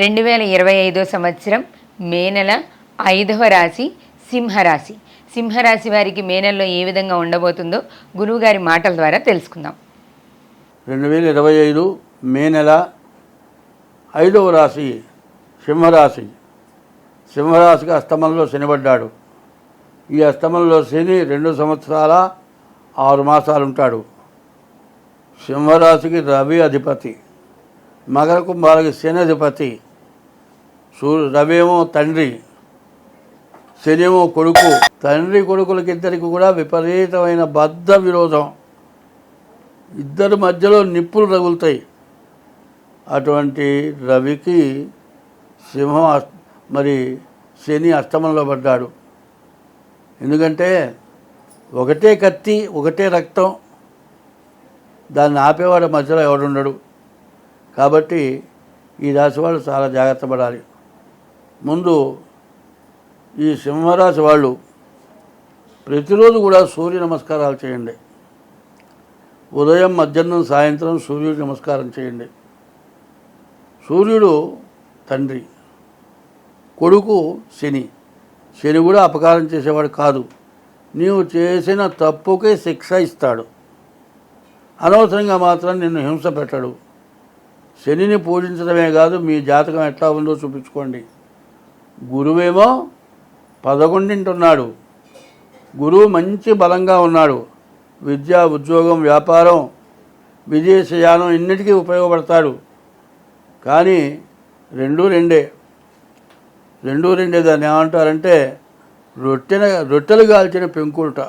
2025 సంవత్సరం మే నెల 5వ రాశి సింహరాశి. సింహరాశి వారికి మే నెలలో ఏ విధంగా ఉండబోతుందో గురువుగారి మాటల ద్వారా తెలుసుకుందాం. 2025 మే నెల 5వ రాశి సింహరాశి. సింహరాశికి అష్టమంలో శనిపడ్డాడు. ఈ అష్టమంలో శని 2 సంవత్సరాల 6 మాసాలు ఉంటాడు. సింహరాశికి రవి అధిపతి, మకర కుంభాలకి శని అధిపతి. రవి ఏమో తండ్రి, శని ఏమో కొడుకు. తండ్రి కొడుకులకిద్దరికి కూడా విపరీతమైన బద్ధ విరోధం, ఇద్దరి మధ్యలో నిప్పులు రగులుతాయి. అటువంటి రవికి సింహం మరి శని అష్టమంలో పడ్డాడు. ఎందుకంటే ఒకటే కత్తి, ఒకటే రక్తం, దాన్ని ఆపేవాడు మధ్యలో ఎవడుండడు. కాబట్టి ఈ రాశి వాళ్ళు చాలా జాగ్రత్త పడాలి. ముందు ఈ సింహరాశి వాళ్ళు ప్రతిరోజు కూడా సూర్య నమస్కారాలు చేయండి. ఉదయం, మధ్యాహ్నం, సాయంత్రం సూర్యుడికి నమస్కారం చేయండి. సూర్యుడు తండ్రి, కొడుకు శని. శని కూడా అపకారం చేసేవాడు కాదు. నీవు చేసిన తప్పుకే శిక్ష ఇస్తాడు, అనవసరంగా మాత్రం నిన్ను హింస పెట్టడు. శనిని పూజించడమే కాదు, మీ జాతకం ఎట్లా ఉందో చూపించుకోండి. గురువేమో 11 ఉన్నాడు. గురువు మంచి బలంగా ఉన్నాడు. విద్య, ఉద్యోగం, వ్యాపారం, విదేశయానం ఇన్నిటికీ ఉపయోగపడతాడు. కానీ 2 దాన్ని ఏమంటారంటే రొట్టెలు కాల్చిన పెంకుట.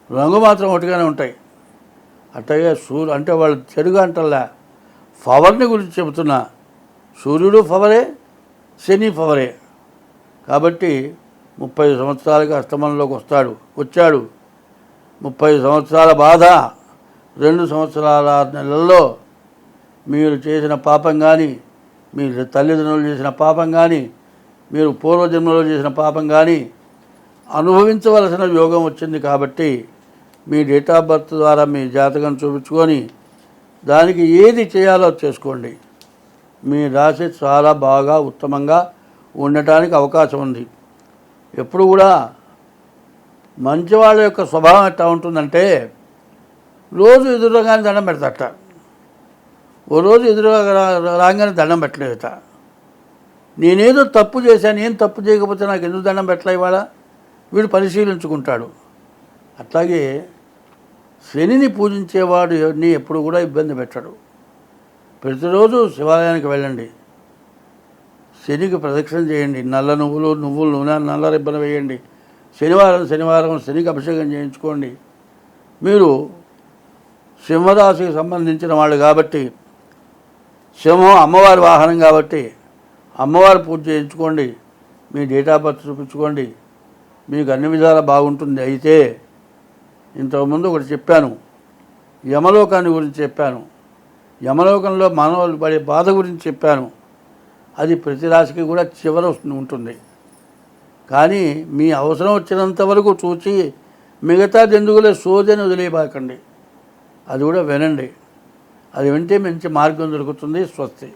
రంగు మాత్రం ఒకటిగానే ఉంటాయి. అట్లాగే అంటే వాళ్ళు చెడుగా అంటల్లా, పవర్ని గురించి చెబుతున్నా. సూర్యుడు పవరే, శని పవరే. కాబట్టి 30 సంవత్సరాలకి అష్టమంలోకి వచ్చాడు. 30 సంవత్సరాల బాధ 2 సంవత్సరాల 6 నెలల్లో మీరు చేసిన పాపం కానీ, మీ తల్లిదండ్రులు చేసిన పాపం కానీ, మీరు పూర్వజన్మలో చేసిన పాపం కానీ అనుభవించవలసిన యోగం వచ్చింది. కాబట్టి మీ డేట్ ఆఫ్ బర్త్ ద్వారా మీ జాతకం చూపించుకొని దానికి ఏది చేయాలో చేసుకోండి. మీ రాశి చాలా బాగా ఉత్తమంగా ఉండటానికి అవకాశం ఉంది. ఎప్పుడు కూడా మంచివాళ్ళ యొక్క స్వభావం ఎట్లా ఉంటుందంటే, రోజు ఎదురుగానే దండం పెడతాట, ఓ రోజు ఎదురుగా రాగానే దండం పెట్టలేదట. నేనేదో తప్పు చేశాను, ఏం తప్పు చేయకపోతే నాకు ఎందుకు దండం పెట్టలే ఇవాళ, వీడు పరిశీలించుకుంటాడు. అట్లాగే శనిని పూజించేవాడు నీ ఎప్పుడు కూడా ఇబ్బంది పెట్టాడు. ప్రతిరోజు శివాలయానికి వెళ్ళండి, శనికి ప్రదక్షిణ చేయండి, నల్ల నువ్వులు నూనె, నల్ల రిబ్బన వేయండి. శనివారం శనికి అభిషేకం చేయించుకోండి. మీరు సింహరాశికి సంబంధించిన వాళ్ళు కాబట్టి, సింహం అమ్మవారి వాహనం కాబట్టి అమ్మవారి పూజ చేయించుకోండి. మీ డేట్ ఆఫ్ బర్త్ చూపించుకోండి, మీకు అన్ని విధాలా బాగుంటుంది. అయితే ఇంతకుముందు ఒకటి చెప్పాను, యమలోకాన్ని గురించి చెప్పాను. యమలోకంలో మానవులు పడే బాధ గురించి చెప్పాను. అది ప్రతి రాశికి కూడా చివర ఉంటుంది. కానీ మీ అవసరం వచ్చినంత వరకు చూసి మిగతాది ఎందుకులే సోదని వదిలేయబాకండి. అది కూడా వినండి. అది వింటే మంచి మార్గం దొరుకుతుంది. స్వస్తి.